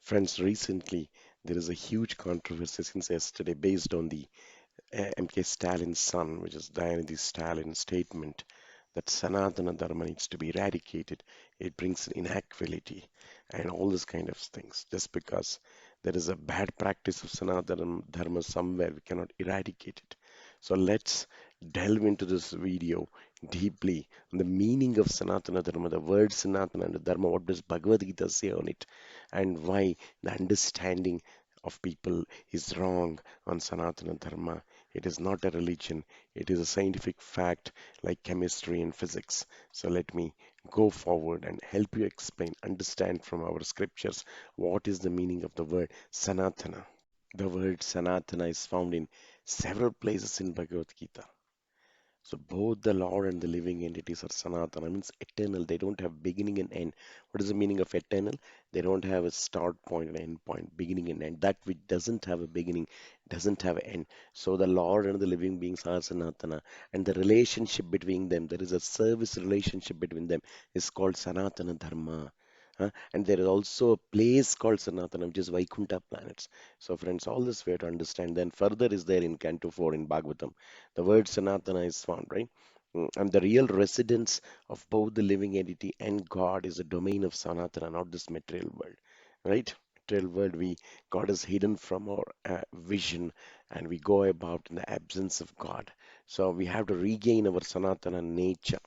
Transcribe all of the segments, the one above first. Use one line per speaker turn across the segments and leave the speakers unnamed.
Friends, recently there is a huge controversy since yesterday based on the MK Stalin's son, which is Dayanithi Stalin's statement that Sanatana Dharma needs to be eradicated. It brings inequality and all this kind of things. Just because there is a bad practice of Sanatana Dharma somewhere, we cannot eradicate it. So let's delve into this video deeply on the meaning of Sanatana Dharma, the word Sanatana and Dharma, what does Bhagavad Gita say on it, and why the understanding of people is wrong on Sanatana Dharma. It is not a religion, it is a scientific fact like chemistry and physics. So let me go forward and help you explain, understand from our scriptures what is the meaning of the word Sanatana. The word Sanatana is found in several places in Bhagavad Gita. So both the Lord and the living entities are Sanatana, means eternal. They don't have beginning and end. What is the meaning of eternal? They don't have a start point and end point, beginning and end. That which doesn't have a beginning doesn't have an end. So the Lord and the living beings are Sanatana, and the relationship between them, there is a service relationship between them, is called Sanatana Dharma. And there is also a place called Sanatana, which is Vaikuntha planets. So, friends, all this we have to understand. Then further is there in Canto 4 in Bhagavatam. The word Sanatana is found, right? And the real residence of both the living entity and God is the domain of Sanatana, not this material world, right? Material world, God is hidden from our vision, and we go about in the absence of God. So we have to regain our Sanatana nature,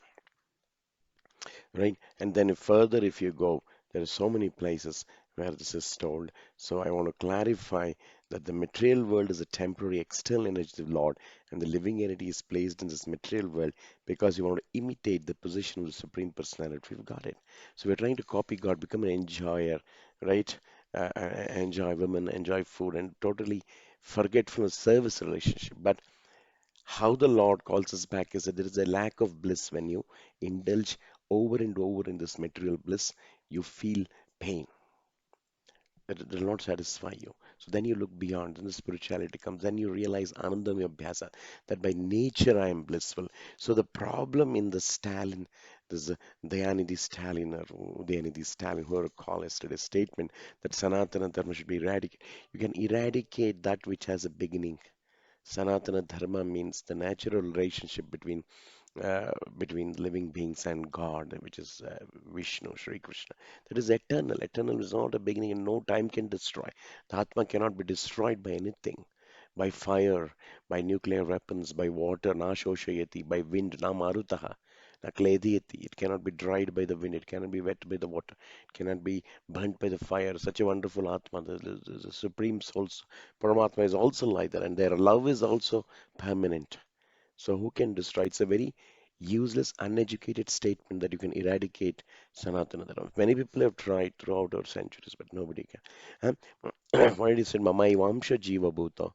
right? And then further, if you go, there are so many places where this is told. So I want to clarify that the material world is a temporary external energy of the Lord, and the living entity is placed in this material world because you want to imitate the position of the Supreme Personality. We've got it. So we're trying to copy God, become an enjoyer, right? Enjoy women, enjoy food, and totally forgetful of service relationship. But how the Lord calls us back is that there is a lack of bliss when you indulge over and over in this material bliss. You feel pain that it will not satisfy you. So then you look beyond, and the spirituality comes. Then you realize Anandam Abhyasa, that by nature I am blissful. So the problem in the Stalin, this Dayanidhi Stalin or Dayanidhi Stalin, whoever called yesterday's statement that Sanatana Dharma should be eradicated. You can eradicate that which has a beginning. Sanatana Dharma means the natural relationship between living beings and God, which is Vishnu, Sri Krishna. That is eternal. Eternal is not a beginning, and no time can destroy. The Atma cannot be destroyed by anything, by fire, by nuclear weapons, by water, na shoshayati, by wind, na marutaha. Na klediyati. It cannot be dried by the wind. It cannot be wet by the water. It cannot be burnt by the fire. Such a wonderful Atma, the Supreme Soul, Paramatma is also like that, and their love is also permanent. So who can destroy? It's a very useless, uneducated statement that you can eradicate Sanatana Dharma. Many people have tried throughout our centuries, but nobody can. Why did he say Mamai Vamsha Jiva Bhuta?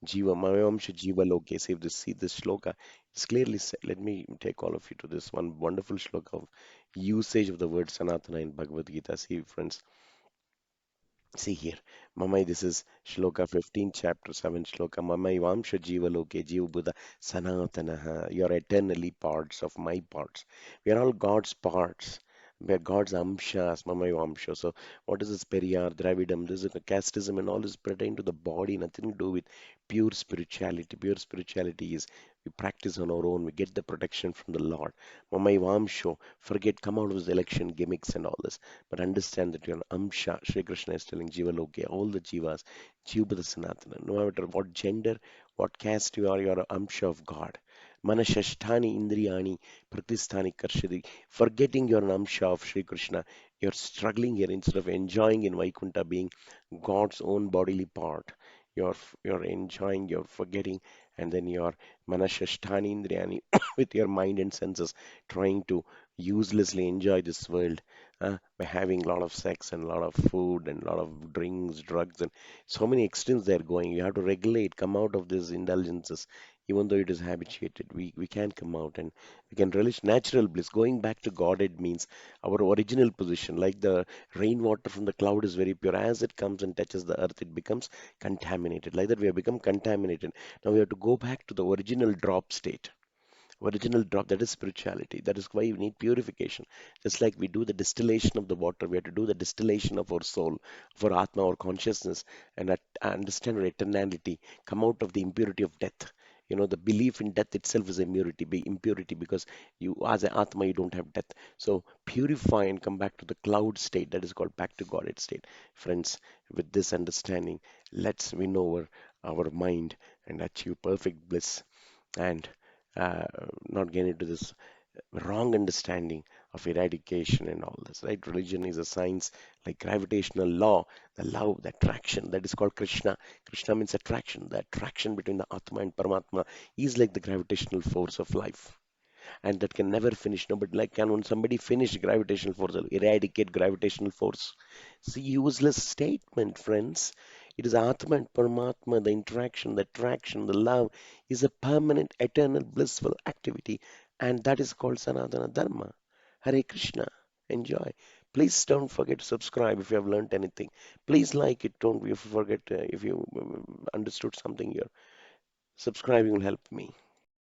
Jiva Mamai Jiva Loke. See if this see this shloka. It's clearly said. Let me take all of you to this one wonderful shloka of usage of the word Sanatana in Bhagavad Gita. See, friends, see here, Mamai, this is Shloka 15, chapter 7, Shloka. Mamai Vamsha Jiva Loke Jiva Buddha Sanatanaha. You are eternally parts of my parts. We are all God's parts. We are God's Amshas, Mamai Vamsha. So, what is this Periyar, Dravidam? This is a casteism and all this pertain to the body, nothing to do with pure spirituality. Pure spirituality is we practice on our own, we get the protection from the Lord. Mamai Vamsho, forget, come out of this election gimmicks and all this. But understand that you're an Amsha. Shri Krishna is telling Jiva Loke, all the Jivas, Jiva Sanatana. No matter what gender, what caste you're an Amsha of God. Manashashtani Indriyani Pratisthani Karshadi. Forgetting you're an Amsha of Shri Krishna, you're struggling here instead of enjoying in Vaikuntha being God's own bodily part. You're enjoying, you're forgetting, and then you're Manashashtani Indriyani with your mind and senses trying to uselessly enjoy this world by having a lot of sex and a lot of food and a lot of drinks, drugs, and so many extremes they're going. You have to regulate, come out of these indulgences, even though it is habituated. We can come out and we can relish natural bliss. Going back to Godhead means our original position, like the rainwater from the cloud is very pure. As it comes and touches the earth, it becomes contaminated. Like that, we have become contaminated. Now we have to go back to the original drop state. Original drop, that is spirituality. That is why we need purification. Just like we do the distillation of the water, we have to do the distillation of our soul, of our atma, our consciousness, and understand our eternality, come out of the impurity of death. The belief in death itself is impurity, because you, as an atma, you don't have death. So purify and come back to the cloud state, that is called back to Godhead state. Friends, with this understanding, let's win over our mind and achieve perfect bliss, and uh, not get into this wrong understanding of eradication and all this, right? Religion is a science like gravitational law, the love, the attraction, that is called Krishna. Krishna means attraction. The attraction between the Atma and Paramatma is like the gravitational force of life, and that can never finish. No, but like, can somebody finish gravitational force or eradicate gravitational force? It's a useless statement, friends. It is Atma and Paramatma, the interaction, the attraction, the love is a permanent, eternal, blissful activity, and that is called Sanatana Dharma. Hare Krishna. Enjoy. Please don't forget to subscribe if you have learned anything. Please like it. Don't forget if you understood something here. Subscribing will help me.